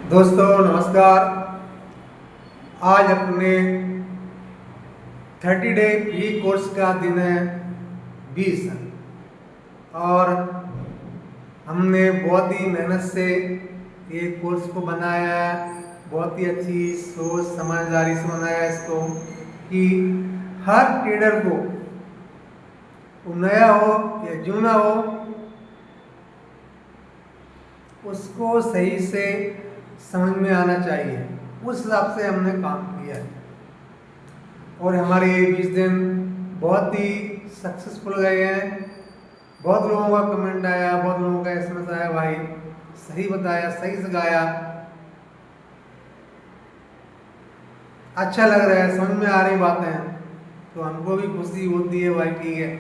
दोस्तों नमस्कार। आज अपने 30 डे फ्री कोर्स का दिन है 20 और हमने बहुत ही मेहनत से ये कोर्स को बनाया है। बहुत ही अच्छी सोच समझदारी से बनाया है इसको कि हर ट्रेडर को वो नया हो या जूना हो उसको सही से समझ में आना चाहिए। उस हिसाब से हमने काम किया और हमारे ये 20 दिन बहुत ही सक्सेसफुल गए हैं। बहुत लोगों का कमेंट आया, बहुत लोगों का एसएमएस आया, भाई सही बताया, सही सिखाया, अच्छा लग रहा है, समझ में आ रही बातें, तो हमको भी खुशी होती है। भाई ठीक है,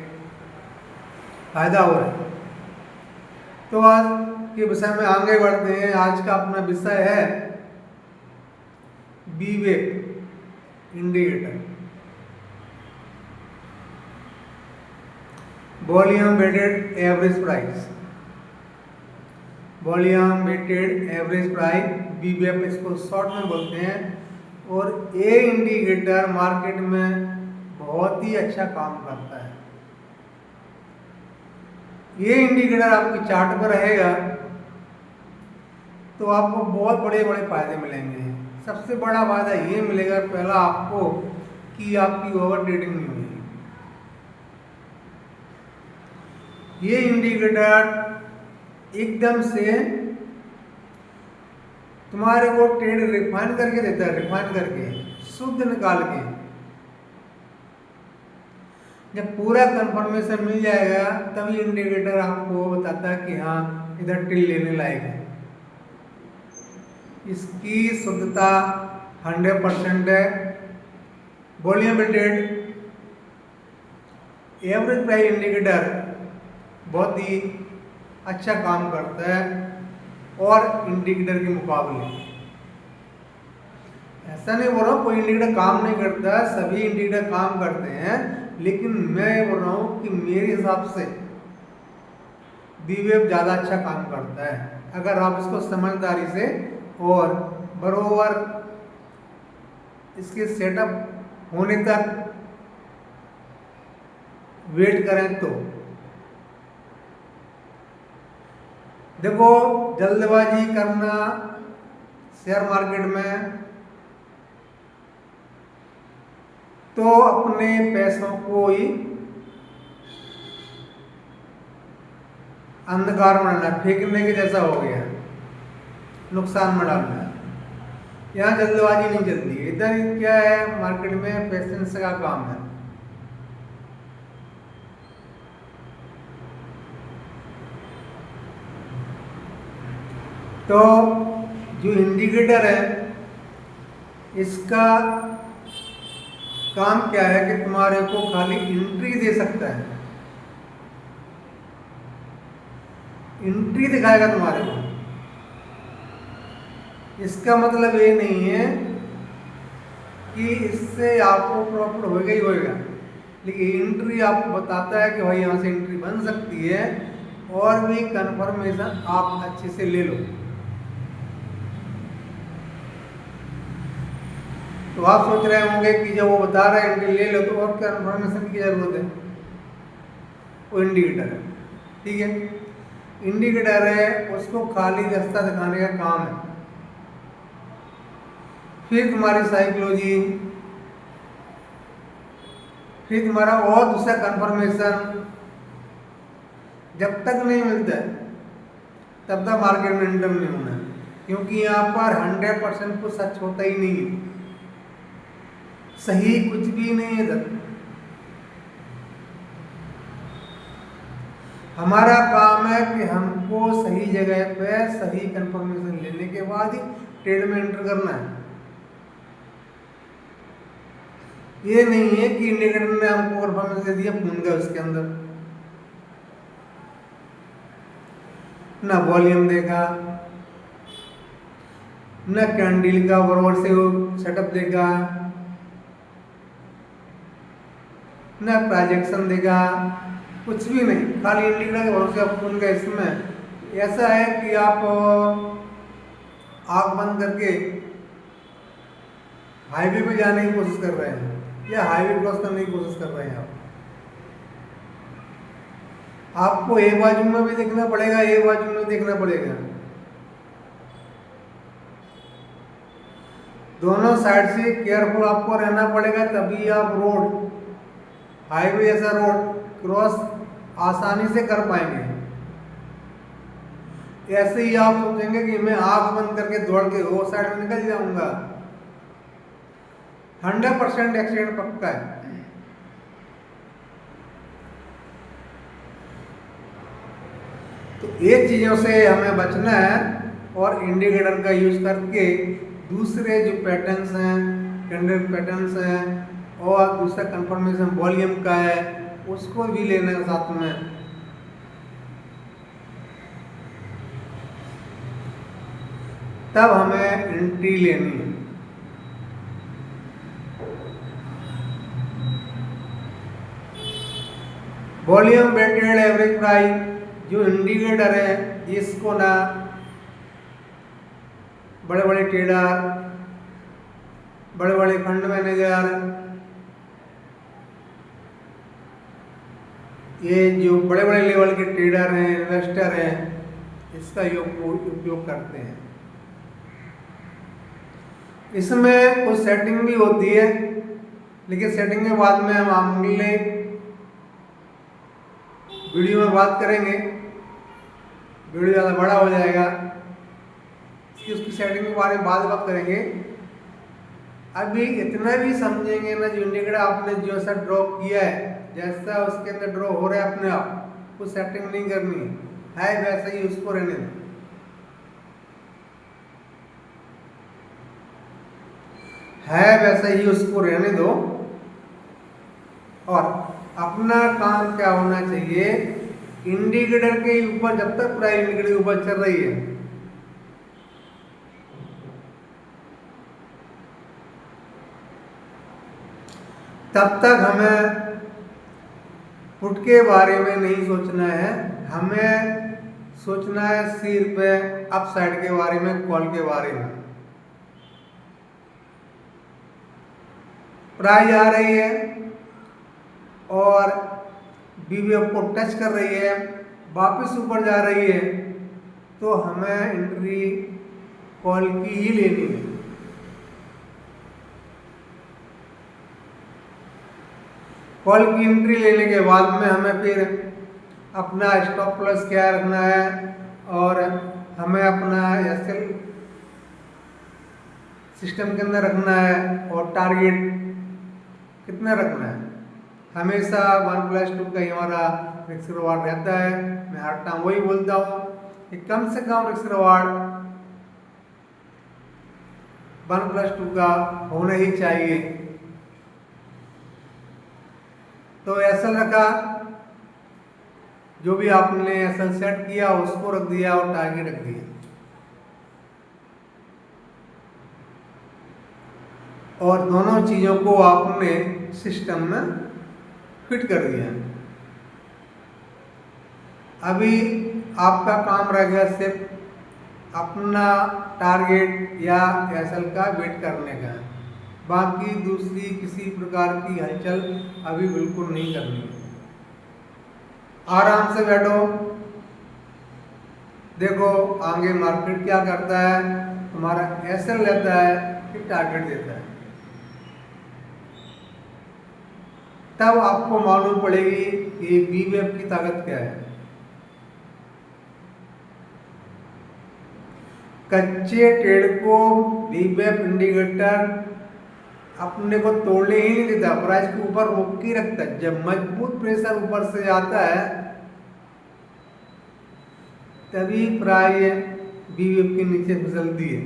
फायदा हो रहा है। तो आज के विषय में आगे बढ़ते हैं। आज का अपना विषय है बीवेप indicator, volume weighted average price. Volume weighted average price बीवेप इसको शॉर्ट में बोलते हैं। और ये इंडिकेटर मार्केट में बहुत ही अच्छा काम करता है। ये इंडिकेटर आपके चार्ट पर रहेगा तो आपको बहुत बड़े बड़े फायदे मिलेंगे। सबसे बड़ा फायदा ये मिलेगा पहला आपको कि आपकी ओवर ट्रेडिंग नहीं होगी। ये इंडिकेटर एकदम से तुम्हारे को ट्रेड रिफाइन करके देता है, रिफाइन करके शुद्ध निकाल के। जब पूरा कंफर्मेशन मिल जाएगा तभी इंडिकेटर आपको बताता है कि हाँ इधर टिल लेने लायक है। इसकी शुद्धता 100% है। Volume weighted average price indicator बहुत ही अच्छा काम करता है और इंडिकेटर के मुकाबले। ऐसा नहीं बोल रहा हूँ कोई इंडिकेटर काम नहीं करता, सभी इंडिकेटर काम करते हैं, लेकिन मैं ये बोल रहा हूँ कि मेरे हिसाब से बीवेप ज़्यादा अच्छा काम करता है अगर आप इसको समझदारी से और बरोबर इसके सेटअप होने तक वेट करें। तो देखो, जल्दबाजी करना शेयर मार्केट में तो अपने पैसों को ही अंधकार में डालना, फेंकने के जैसा हो गया, नुकसान में डालना है। यहाँ जल्दबाजी नहीं चलती है। इधर क्या है, मार्केट में पेशेंस का काम है। तो जो इंडिकेटर है इसका काम क्या है कि तुम्हारे को खाली एंट्री दे सकता है, एंट्री दिखाएगा तुम्हारे को। इसका मतलब ये नहीं है कि इससे आपको प्रॉफिट होएगा ही होएगा, लेकिन एंट्री आपको बताता है कि भाई यहाँ से एंट्री बन सकती है और भी कंफर्मेशन आप अच्छे से ले लो। तो आप सोच रहे होंगे कि जब वो बता रहा है एंट्री ले लो तो और कंफर्मेशन की जरूरत है। वो इंडिकेटर है, ठीक है, इंडिकेटर है, उसको खाली रास्ता दिखाने का काम है। फिर तुम्हारी साइकोलॉजी, फिर तुम्हारा और दूसरा कंफर्मेशन जब तक नहीं मिलता है तब तक मार्केट में एंटर नहीं होना है, क्योंकि यहाँ पर 100% को सच होता ही नहीं है, सही कुछ भी नहीं है इधर। हमारा काम है कि हमको सही जगह पे सही कंफर्मेशन लेने के बाद ही ट्रेड में एंटर करना है। ये नहीं है कि इंडिकेटर ने हमको कंफर्मेशन दे दिया, भूल गए उसके अंदर, ना वॉल्यूम देगा, न कैंडल का बराबर से सेटअप देगा, न प्रोजेक्शन देगा, कुछ भी नहीं, खाली इंडिकेटर के भरोसे आप उनका। इसमें ऐसा है कि आप आँख बंद करके हाईवे पे जाने की कोशिश कर रहे हैं या हाईवे क्रॉस करने की कोशिश कर रहे हैं आपको ए बाजू में भी देखना पड़ेगा, ए बाजू में भी देखना पड़ेगा। दोनों साइड से केयरफुल आपको रहना पड़ेगा, तभी आप रोड, हाईवे जैसा रोड क्रॉस आसानी से कर पाएंगे। ऐसे ही आप सोचेंगे कि मैं आंख बंद करके दौड़ के वो साइड में निकल जाऊंगा, 100% एक्सीडेंट पक्का है। तो ये चीजों से हमें बचना है और इंडिकेटर का यूज करके दूसरे जो पैटर्न्स हैं, कैंडिडेट पैटर्न्स हैं और दूसरा कंफर्मेशन वॉल्यूम का है उसको भी लेना है साथ में। तब हमें एंट्री लेनी है। वॉल्यूम वेटेड एवरेज प्राइस जो इंडिकेटर है इसको ना बड़े बड़े ट्रेडर, बड़े बड़े फंड मैनेजर, ये जो बड़े बड़े लेवल के ट्रेडर हैं, इन्वेस्टर हैं, इसका उपयोग करते हैं। इसमें कुछ सेटिंग भी होती है, लेकिन सेटिंग के बाद में हम अगले वीडियो में बात करेंगे। वीडियो ज़्यादा बड़ा हो जाएगा, उसकी सेटिंग के बारे में बाद में बात करेंगे। अभी इतना भी समझेंगे ना, जो इंडिकेटर आपने जो सा ड्रॉ किया है, जैसा उसके अंदर ड्रॉ हो रहा है अपने आप, कुछ सेटिंग नहीं करनी है वैसा ही उसको रहने दें। है वैसा ही उसको रहने दो। और अपना काम क्या होना चाहिए, इंडिकेटर के ऊपर, जब तक पूरा इंडिकेटर के ऊपर चल रही है, तब तक हमें पुट के बारे में नहीं सोचना है, हमें सोचना है सिर्फ अप साइड के बारे में, कॉल के बारे में। प्राइस आ रही है और बीवीएफ को टच कर रही है, वापस ऊपर जा रही है, तो हमें एंट्री कॉल की ही लेनी है। कॉल की एंट्री लेने के बाद में हमें फिर अपना स्टॉप लॉस क्या रखना है और हमें अपना एसएल सिस्टम के अंदर रखना है और टारगेट कितना रखना है। हमेशा 1+2 का ही हमारा रिस्क रिवार्ड रहता है। मैं हर टाइम वही बोलता हूँ कि कम से कम रिस्क रिवार्ड 1+2 का होना ही चाहिए। तो एसएल रखा, जो भी आपने एसएल सेट किया उसको रख दिया और टारगेट रख दिया, और दोनों चीजों को आपने सिस्टम में फिट कर दिया। अभी आपका काम रह गया सिर्फ अपना टारगेट या एसएल का वेट करने का, बाकी दूसरी किसी प्रकार की हलचल अभी बिल्कुल नहीं करनी है। आराम से बैठो, देखो आगे मार्केट क्या करता है, तुम्हारा एसएल लेता है कि टारगेट देता है, तब आपको मालूम पड़ेगी कि बीवीएफ की ताकत क्या है। कच्चे ट्रेड को बीवीएफ इंडिकेटर अपने को तोड़ने ही नहीं देता, प्राइस को ऊपर रोक के रखता है। जब मजबूत प्रेशर ऊपर से आता है तभी प्राइस बीवीएफ के नीचे फिसलती है।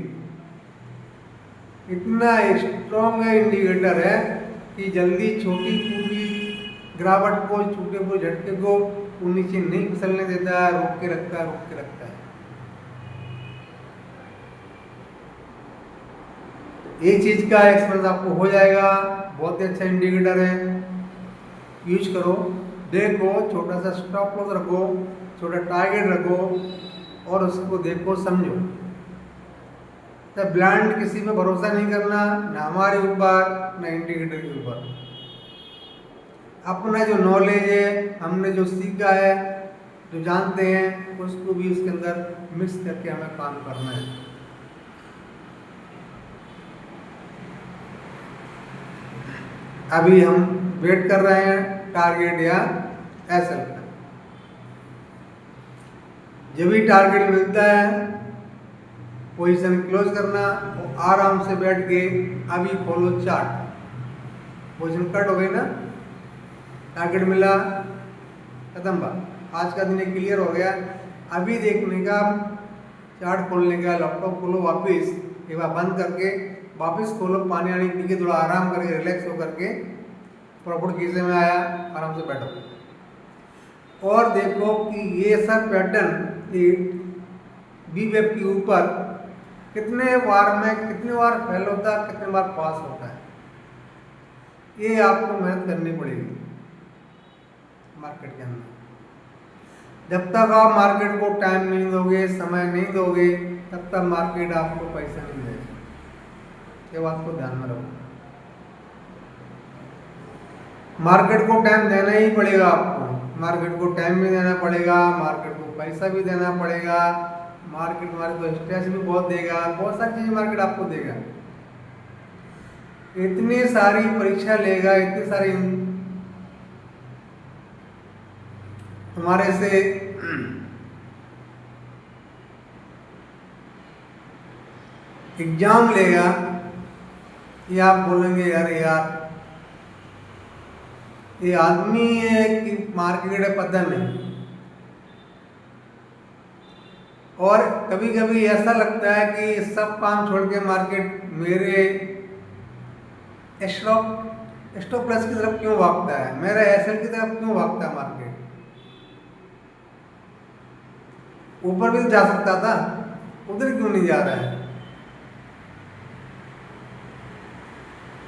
इतना स्ट्रॉन्ग है इंडिकेटर है कि जल्दी छोटी पूरी गिरावट को, छोटे पूरे झटके को वो नीचे नहीं फिसलने देता है, रोक के रखता है, रोक के रखता है। ये चीज का एक्सपीरियंस आपको हो जाएगा। बहुत ही अच्छा इंडिकेटर है, यूज करो, देखो, छोटा सा स्टॉप लॉस रखो, छोटा टारगेट रखो और उसको देखो, समझो। तो ब्लाइंड किसी पे भरोसा नहीं करना, ना हमारे ऊपर ना इंडिकेटर के ऊपर। अपना जो नॉलेज है, हमने जो सीखा है, जो जानते हैं, उसको भी उसके अंदर मिक्स करके हमें काम करना है। अभी हम वेट कर रहे हैं टारगेट या एसएल का। जब भी टारगेट मिलता है पोजीशन क्लोज करना और आराम से बैठ के अभी फॉलो चार्ट। पोजीशन कट हो गई ना, टारगेट मिला, खत्म बात, आज का दिन क्लियर हो गया। अभी देखने का, चार्ट खोलने का, लैपटॉप खोलो, वापस एक बार बंद करके वापस खोलो, पानी आनी पी के थोड़ा आराम करके रिलैक्स हो करके प्रॉपर खींचे में आया, आराम से बैठो और देखो कि ये सब पैटर्न बी वेब के ऊपर कितने बार में, कितने बार फेल होता है, कितने बार पास होता है। ये आपको मेहनत करनी पड़ेगी मार्केट के अंदर। जब तक आप मार्केट को टाइम नहीं दोगे, समय नहीं दोगे, तब तक मार्केट आपको पैसा नहीं देगा। ये बात को ध्यान में रखो। मार्केट को टाइम देना ही पड़ेगा आपको, मार्केट को टाइम भी देना पड़ेगा, मार्केट को पैसा भी देना पड़ेगा। मार्केट हमारे को स्ट्रेस भी बहुत देगा, बहुत सारी चीजें मार्केट आपको देगा। इतनी सारी परीक्षा लेगा, इतनी सारी हमारे से एग्जाम लेगा, ये आप बोलेंगे यार ये आदमी है कि मार्केट है, पता नहीं। और कभी कभी ऐसा लगता है कि सब काम छोड़ के मार्केट मेरे स्टॉप प्लस की तरफ क्यों भागता है, मेरा एसएल की तरफ क्यों भागता है। मार्केट ऊपर भी तो जा सकता था, उधर क्यों नहीं जा रहा है।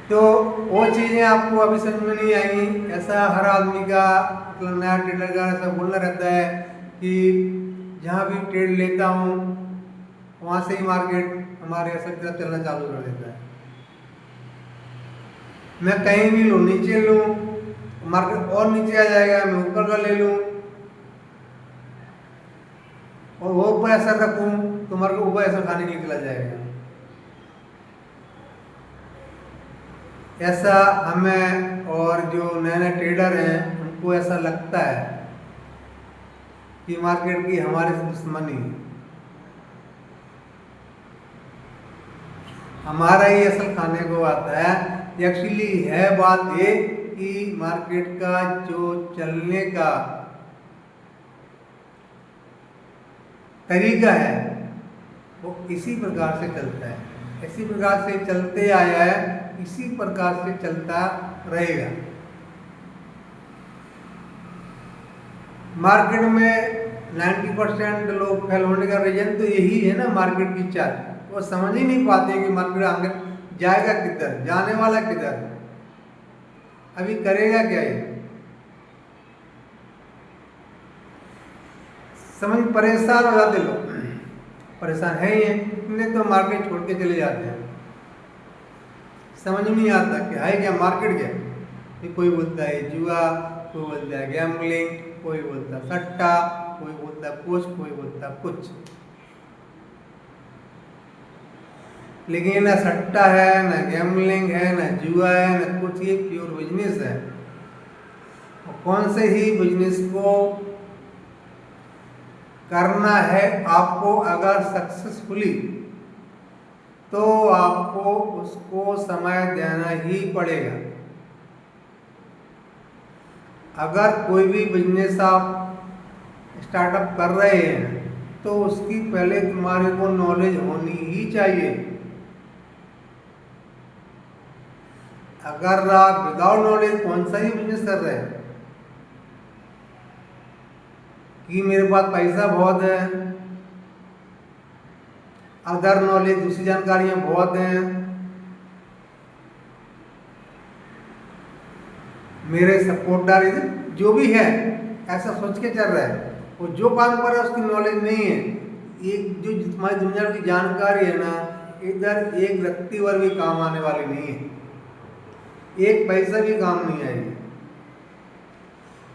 तो वो चीजें आपको अभी समझ में नहीं आएंगी। ऐसा हर आदमी का, मतलब नया ट्रेडर का ऐसा बोलना रहता है कि जहाँ भी ट्रेड लेता हूँ वहाँ से ही मार्केट हमारे असर की तरफ चलना चालू कर देता है। मैं कहीं भी लूँ, नीचे लूँ, मार्केट और नीचे आ जाएगा, मैं ऊपर का ले लूँ और वो ऊपर ऐसा रखूँ तो मार्केट ऊपर ऐसा खाने के लिए चला जाएगा। ऐसा हमें और जो नए नए ट्रेडर हैं उनको ऐसा लगता है कि मार्केट की हमारे से दुश्मनी है। हमारा ही असल खाने को आता है। एक्चुअली है बात ये कि मार्केट का जो चलने का तरीका है वो इसी प्रकार से चलता है, इसी प्रकार से चलते आया है, इसी प्रकार से चलता रहेगा। मार्केट में 90% लोग फेल होने का रीजन तो यही है ना, मार्केट की चाल। वो समझ ही नहीं पाते कि मार्केट आगे जाएगा किधर, जाने वाला किधर, अभी करेगा क्या ये। समझ परेशान हो जाते लोग, परेशान है ही है, इतने तो मार्केट छोड़ के चले जाते हैं। समझ में नहीं आता कि है क्या मार्केट क्या है। कोई बोलता है जुआ, कोई बोलता है गैम्बलिंग, कोई बोलता है सट्टा, कोई बोलता है कुछ, कोई बोलता है कुछ। लेकिन ना सट्टा है, ना गैम्बलिंग है, ना जुआ है, ना कुछ, ये प्योर बिजनेस है। और कौन से ही बिजनेस को करना है आपको अगर सक्सेसफुली, तो आपको उसको समय देना ही पड़ेगा। अगर कोई भी बिजनेस आप स्टार्टअप कर रहे हैं तो उसकी पहले तुम्हारे को नॉलेज होनी ही चाहिए। अगर आप विदाउट नॉलेज कौन सा ही बिजनेस कर रहे हैं कि मेरे पास पैसा बहुत है, अदर नॉलेज, दूसरी जानकारियां बहुत हैं, मेरे सपोर्टर जो भी है, ऐसा सोच के चल रहा है, वो जो काम कर रहा है उसकी नॉलेज नहीं है। ये जो हमारी दुनिया की जानकारी है ना, इधर एक रत्ती भर भी काम आने वाली नहीं है, एक पैसा भी काम नहीं आएगी।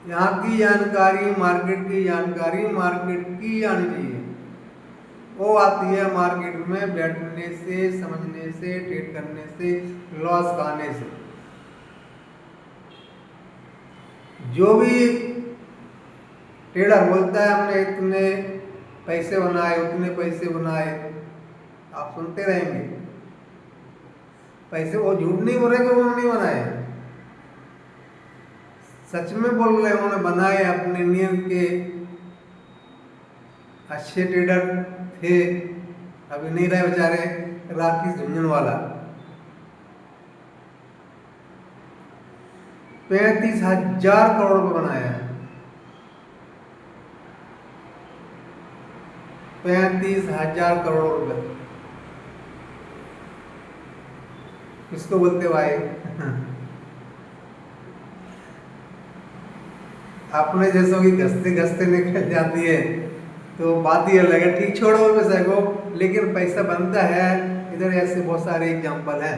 यहाँ की जानकारी, मार्केट की जानकारी मार्केट की आनी चाहिए। वो आती है मार्केट में बैठने से, समझने से, ट्रेड करने से, लॉस खाने से। जो भी ट्रेडर बोलता है हमने इतने पैसे बनाए, उतने पैसे बनाए, आप सुनते रहेंगे। पैसे वो झूठ नहीं बोल रहे कि उन्होंने नहीं बनाए, सच में बोल रहे उन्होंने बनाए। अपने नियम के अच्छे ट्रेडर थे, अभी नहीं रहे बेचारे। राकेश झुंझुनवाला 35,000 करोड़ रुपए बनाया है। 35,000 करोड़ रुपए किसको बोलते भाई? अपने जैसों की घसते घसते निकल जाती है तो बात ही अलग है। ठीक, छोड़ो पैसा को, लेकिन पैसा बनता है। इधर ऐसे बहुत सारे एग्जांपल हैं,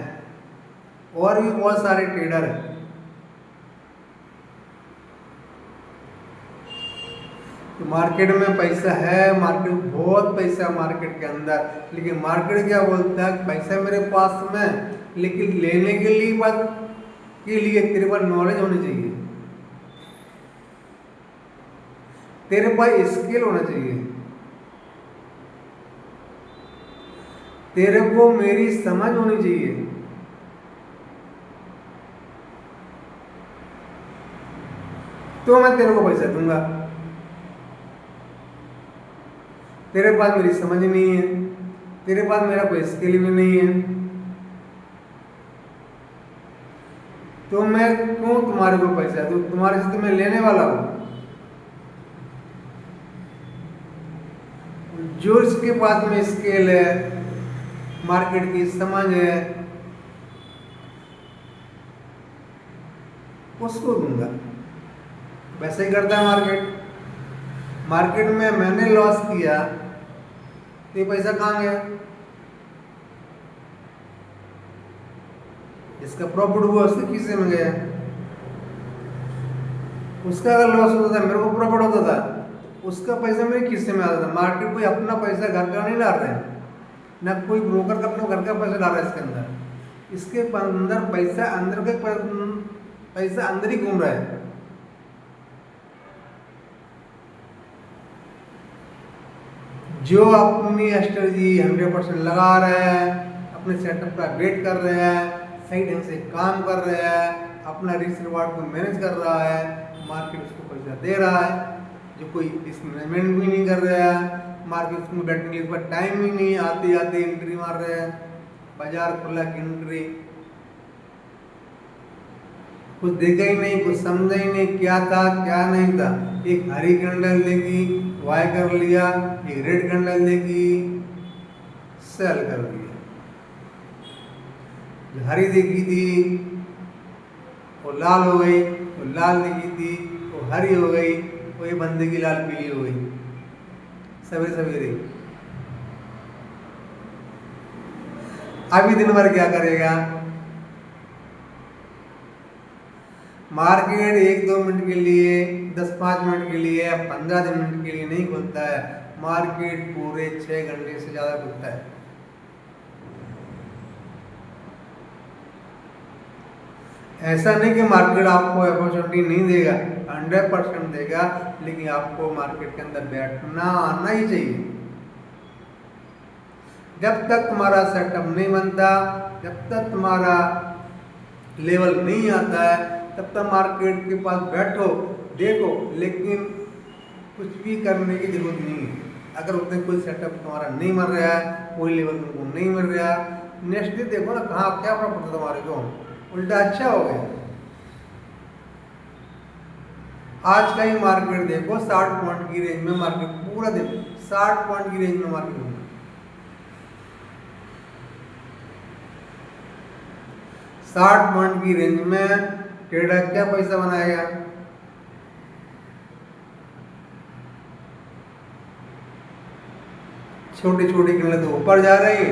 और भी बहुत सारे ट्रेडर हैं। तो मार्केट में पैसा है, मार्केट बहुत पैसा है मार्केट के अंदर। लेकिन मार्केट क्या बोलता है, पैसा मेरे पास में, लेकिन लेने के लिए तेरे पास नॉलेज होनी चाहिए, तेरे पास स्किल होना चाहिए, तेरे को मेरी समझ होनी चाहिए। तो मैं तेरे को पैसा दूंगा। तेरे पास मेरी समझ नहीं है, तेरे पास मेरा कोई स्किल भी नहीं है, तो मैं क्यों तुम्हारे को पैसा दूं? तुम्हारे से तो मैं लेने वाला हूं। जो इसके पास में स्किल है, मार्केट की समझ है, उसको दूंगा। वैसे ही करता है मार्केट। मार्केट में मैंने लॉस किया तो ये पैसा कहाँ गया? जिसका प्रॉफिट हुआ उसके खीसे में गया। उसका अगर लॉस होता था, मेरे को प्रॉफिट होता था, उसका पैसा मेरे खीसे में आता था। मार्केट कोई अपना पैसा घर का नहीं ला रहे हैं, ना कोई ब्रोकर का अपना घर का पैसा ला रहा है इसके अंदर। इसके अंदर पैसा, अंदर का पैसा अंदर ही घूम रहा है। जो अपनी स्ट्रेटजी 100% लगा रहे हैं, अपने सेटअप का वेट कर रहे हैं, सही ढंग से काम कर रहे हैं, अपना रिस्क रिवार्ड को मैनेज कर रहा है, मार्केट उसको पैसा दे रहा है। जो कोई रिस्क मैनेजमेंट भी नहीं कर रहा है, मार्केट उसमें बैठने के लिए टाइम ही नहीं, आते आते एंट्री मार रहे हैं। बाजार खुला की एंट्री, कुछ देखा ही नहीं, कुछ समझा ही नहीं क्या था क्या नहीं था। एक हरी कैंडल देगी, वाई कर लिया, एक रेड कैंडल देगी, सेल कर दिया। जो हरी देखी थी वो लाल हो गई, वो लाल देखी थी वो हरी हो गई, वो ये बंदे की लाल पीली हो गई सवेरे सवेरे। अभी दिन भर क्या करेगा? मार्केट 1-2 मिनट के लिए, 10-5 मिनट के लिए या 15 मिनट के लिए नहीं खुलता है। मार्केट पूरे 6 घंटे से ज्यादा खुलता है। ऐसा नहीं कि मार्केट आपको अपॉर्चुनिटी नहीं देगा, 100% देगा, लेकिन आपको मार्केट के अंदर बैठना आना ही चाहिए। जब तक तुम्हारा सेटअप नहीं बनता, जब तक तुम्हारा लेवल नहीं आता है, तब तक मार्केट के पास बैठो, देखो, लेकिन कुछ भी करने की जरूरत नहीं है। अगर उसमें कोई सेटअप तुम्हारा नहीं मिल रहा है, कोई लेवल तुमको नहीं मिल रहा, नेक्स्ट डे देखो ना कहाँ क्या प्रॉफिट था तुम्हारे को, उल्टा अच्छा हो गया। आज का ही मार्केट देखो, 60 पॉइंट की रेंज में मार्केट पूरा देखो, 60 पॉइंट की रेंज में मार्केट होगा। 60 पॉइंट की रेंज में ट्रेडर क्या पैसा बनाएगा? छोटी छोटी कैंडल तो ऊपर जा रही है,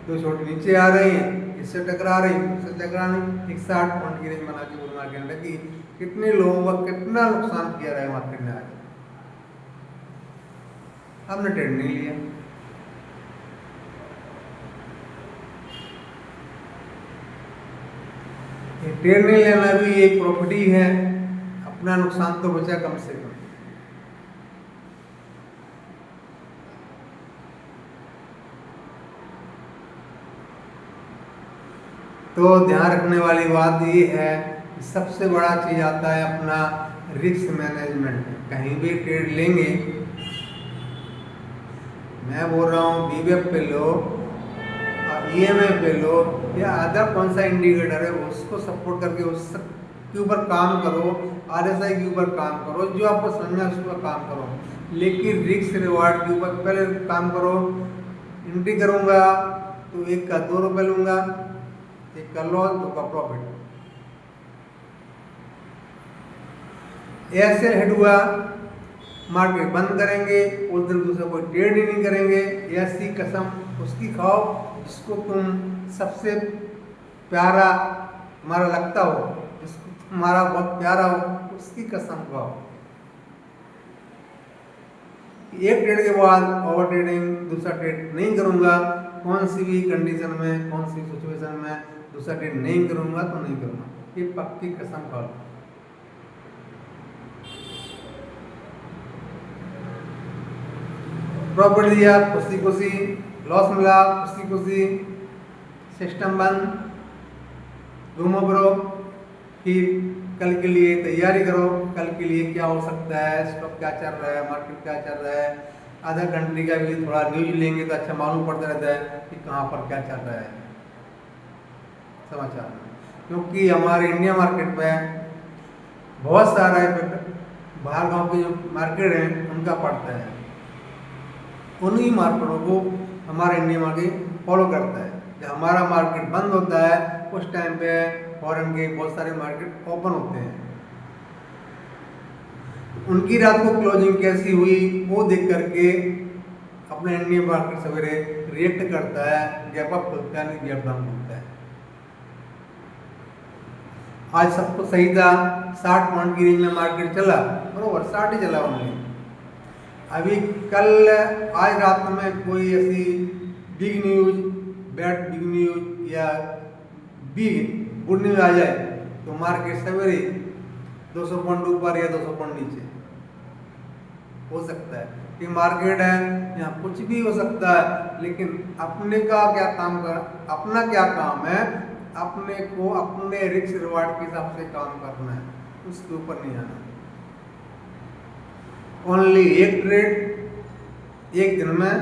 दो छोटी नीचे आ रही हैं, इससे टकरा रही, इससे टकरा रही, एक 60 पॉइंट की रेंज बना के बुल मार्केट लगी। कितने लोगों का कितना नुकसान किया रहा है मार्केट ने आज। हमने ट्रेड नहीं लिया। ये ट्रेड नहीं लेना भी एक प्रॉपर्टी है, अपना नुकसान तो बचा कम से कम। तो ध्यान रखने वाली बात ये है कि सबसे बड़ा चीज आता है अपना रिस्क मैनेजमेंट। कहीं भी ट्रेड लेंगे, मैं बोल रहा हूँ बीवेप पे लो और ईएमए पे लो या अदर कौन सा इंडिकेटर है उसको सपोर्ट करके उस के ऊपर काम करो, आरएसआई के ऊपर काम करो, जो आपको समझ में उस पर काम करो, लेकिन रिस्क रिवार्ड के ऊपर पहले काम करो। एंट्री करूँगा तो 1 का 2 रुपये लूँगा, 1 का लॉस 2 का प्रॉफिट। ऐसे हेड हुआ, मार्केट बंद करेंगे, उस दिन दूसरा कोई ट्रेड ही नहीं करेंगे। ऐसी कसम उसकी खाओ जिसको तुम सबसे प्यारा तुम्हारा लगता हो, जिसको तुम्हारा बहुत प्यारा हो, उसकी कसम खाओ। एक ट्रेड के बाद ओवर ट्रेडिंग, दूसरा ट्रेड नहीं करूंगा, कौन सी भी कंडीशन में, कौन सी सिचुएशन में दूसरा ट्रेड नहीं करूंगा तो नहीं करूंगा, ये पक्की कसम खा लो। प्रॉफिट दिया खुशी खुशी, लॉस मिला खुशी खुशी, सिस्टम बंद, घूमो ब्रो, फिर कल के लिए तैयारी करो। कल के लिए क्या हो सकता है, स्टॉक क्या चल रहा है, मार्केट क्या चल रहा है, अदर कंट्री का भी थोड़ा न्यूज लेंगे तो अच्छा मालूम पड़ता रहता है कि कहाँ पर क्या चल रहा है समाचार। क्योंकि हमारे इंडिया मार्केट में बहुत सारा इफेक्ट बाहर गांव के जो मार्केट हैं उनका पड़ता है, उन्हीं मार्केटों को हमारा इंडिया मार्केट फॉलो करता है। जब हमारा मार्केट बंद होता है उस टाइम पे फॉरेन के बहुत सारे मार्केट ओपन होते हैं। उनकी रात को क्लोजिंग कैसी हुई वो देख करके अपने इंडियन मार्केट सवेरे रिएक्ट करता है, गैप अप खुलता है, नहीं गैप डाउन खुलता है। आज सब कुछ सही था, 60 पॉइंट की रेंज में मार्केट चला, बरोबर 60 ही चला ओनली। अभी कल आज रात में कोई ऐसी big news, bad big news या बिग गुड न्यूज आ जाए तो मार्केट सवेरे 200 पॉइंट ऊपर या 200 पॉइंट नीचे हो सकता है। कि मार्केट है, यहाँ कुछ भी हो सकता है, लेकिन अपने का क्या काम कर, अपना क्या काम है, अपने को अपने रिस्क रिवार्ड के हिसाब से काम करना है, उसके ऊपर नहीं आना। ओनली एक ट्रेड एक दिन में,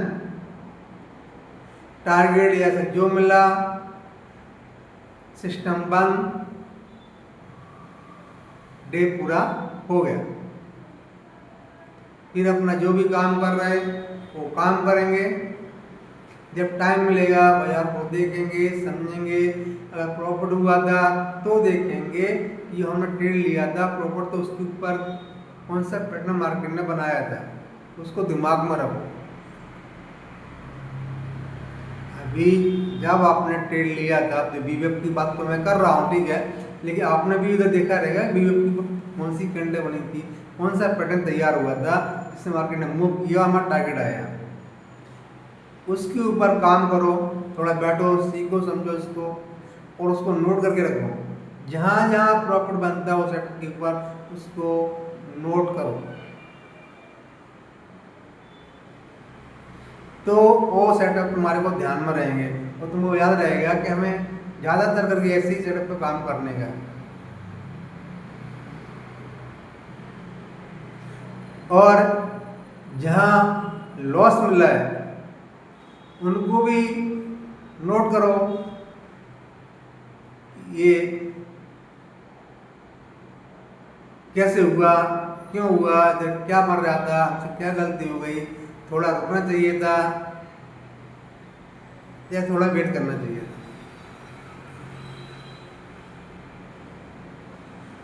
टारगेट या जो मिला, सिस्टम बंद, डे पूरा हो गया। फिर अपना जो भी काम कर रहे वो काम करेंगे। जब टाइम मिलेगा बाजार को देखेंगे, समझेंगे। अगर प्रॉफिट हुआ था तो देखेंगे कि हमने ट्रेड लिया था, प्रॉफिट तो उसके ऊपर कौन सा पैटर्न मार्केट ने बनाया था, उसको दिमाग में रखो। अभी जब आपने ट्रेड लिया था तो बीवेप की बात तो मैं कर रहा हूँ, ठीक है, लेकिन आपने भी उधर देखा रहेगा बीवेप की कौन सी कैंडल बनी थी, कौन सा पैटर्न तैयार हुआ था जिससे मार्केट ने मूव किया, हमारा टारगेट आया। उसके ऊपर काम करो, थोड़ा बैठो, सीखो, समझो इसको और उसको नोट करके रखो। जहाँ जहाँ प्रॉफिट बनता है उस सेट के ऊपर उसको नोट करो, तो वो सेटअप तुम्हारे को ध्यान में रहेंगे और तुमको याद रहेगा कि हमें ज़्यादातर करके ऐसे ही सेटअप पे काम करने का। और जहाँ लॉस मिला है उनको भी नोट करो, ये कैसे हुआ, क्यों हुआ, क्या मर रहा था, हमसे क्या गलती हो गई, थोड़ा रुकना चाहिए था या थोड़ा वेट करना चाहिए था।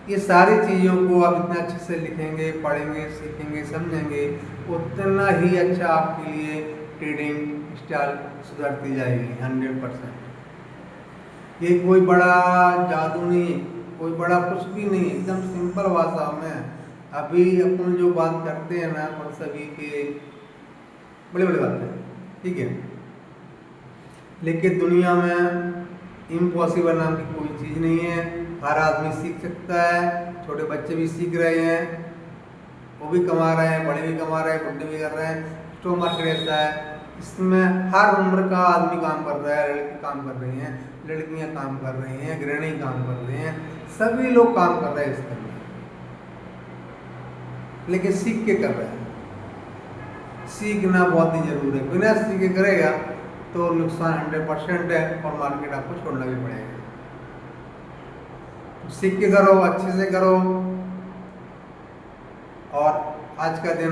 ये सारी चीज़ों को आप इतना अच्छे से लिखेंगे, पढ़ेंगे, सीखेंगे, समझेंगे, उतना ही अच्छा आपके लिए ट्रेडिंग स्टाइल सुधरती जाएगी 100%। ये कोई बड़ा जादू नहीं, कोई बड़ा कुछ भी नहीं, एकदम सिंपल भाषा में अभी अपन जो बात करते हैं ना अपन सभी के बड़ी बड़ी बातें, ठीक है, लेकिन दुनिया में इम्पॉसिबल नाम की कोई चीज़ नहीं है। हर आदमी सीख सकता है, छोटे बच्चे भी सीख रहे हैं, वो भी कमा रहे हैं, बड़े भी कमा रहे हैं, बुढ़े भी कर रहे हैं। स्टॉक मार्केट ऐसा है, इसमें हर उम्र का आदमी काम कर रहा है, लड़की काम कर रही हैं, लड़कियां काम कर रही हैं, गृहिणी काम कर रही हैं, सभी लोग काम कर रहे हैं इसके अंदर, लेकिन सीख के कर रहे हैं। सीखना बहुत ही जरूरी है, बिना सीखे करेगा तो नुकसान 100% है और मार्केट आपको छोड़ना भी पड़ेगा। सीख के करो, अच्छे से करो। और आज का दिन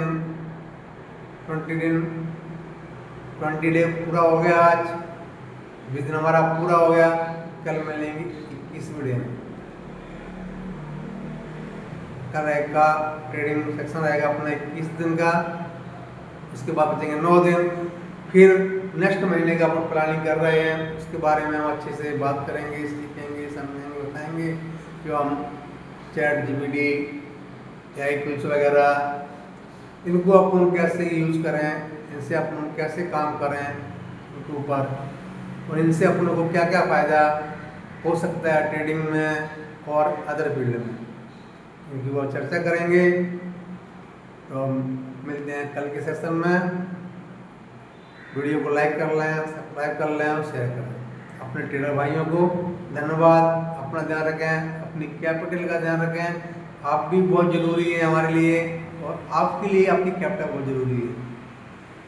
20 डे पूरा हो गया, आज 20 दिन हमारा पूरा हो गया। कल मिलेंगे 21वीं डे में। कल रहेगा ट्रेडिंग सेक्शन रहेगा अपना 21 दिन का, उसके बाद बचेंगे 9 दिन। फिर नेक्स्ट महीने का अपन प्लानिंग कर रहे हैं, उसके बारे में हम अच्छे से बात करेंगे, सीखेंगे, समझेंगे, बताएंगे कि हम ChatGPT AI टूल्स वगैरह इनको अपन कैसे यूज करें, इनसे अपन कैसे काम करें इनके ऊपर, और इनसे अपनों को क्या क्या फ़ायदा हो सकता है ट्रेडिंग में और अदर फील्ड में, इनकी वो चर्चा करेंगे। तो मिलते हैं कल के सेशन में। वीडियो को लाइक कर लें, सब्सक्राइब कर लें और शेयर करें। अपने ट्रेडर भाइयों को धन्यवाद। अपना ध्यान रखें, अपनी कैपिटल का ध्यान रखें। आप भी बहुत ज़रूरी है हमारे लिए और आपके लिए आपकी कैपिटल बहुत ज़रूरी है।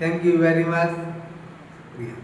Thank you very much. शुक्रिया।